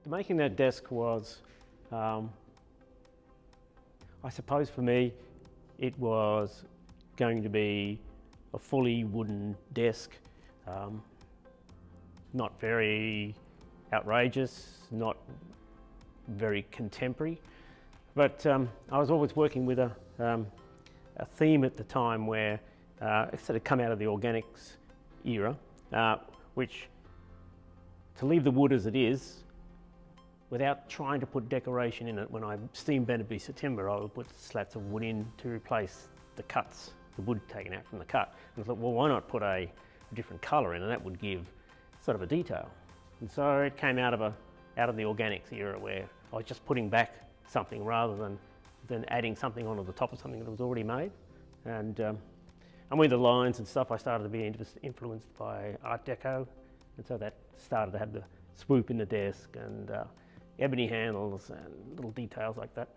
making that desk was, I suppose for me, it was going to be a fully wooden desk, not very outrageous, not very contemporary, but I was always working with a theme at the time where it sort of come out of the organics era, which, to leave the wood as it is, without trying to put decoration in it. When I steam bended piece of timber, I would put slats of wood in to replace the cuts, the wood taken out from the cut. And I thought, well, why not put a different colour in, and that would give sort of a detail. And so it came out of the organics era, where I was just putting back something rather than adding something onto the top of something that was already made. And with the lines and stuff, I started to be influenced by Art Deco, and so that started to have the swoop in the desk and ebony handles and little details like that.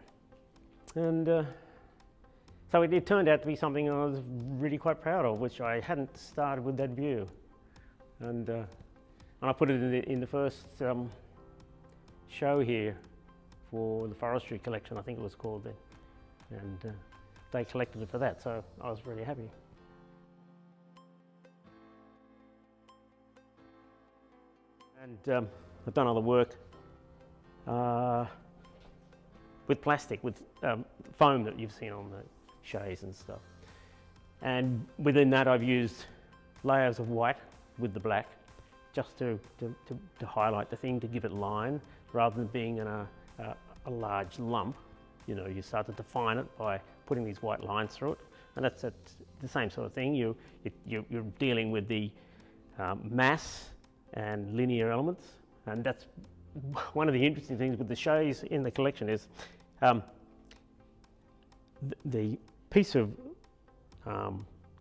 And so it turned out to be something I was really quite proud of, which I hadn't started with that view. And I put it in the first show here for the forestry collection, I think it was called then. And they collected it for that, so I was really happy. And I've done other work with plastic, with foam that you've seen on the chaise and stuff. And within that I've used layers of white with the black, just to highlight the thing, to give it line, rather than being in a large lump. You know, you start to define it by putting these white lines through it. And that's the same sort of thing. You're dealing with the mass and linear elements, and that's one of the interesting things with the chaise in the collection is the piece of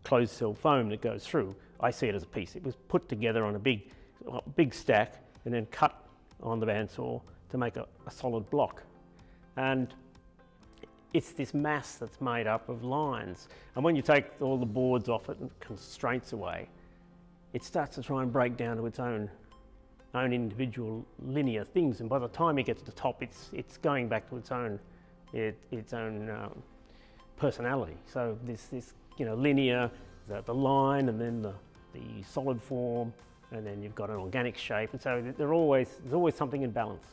closed cell foam that goes through. I see it as a piece. It was put together on a big stack and then cut on the bandsaw to make a solid block. And it's this mass that's made up of lines. And when you take all the boards off it and constraints away, it starts to try and break down to its own individual linear things. And by the time it gets to the top, it's going back to its own personality. So this linear, the line, and then the solid form, and then you've got an organic shape. And so there's always something in balance.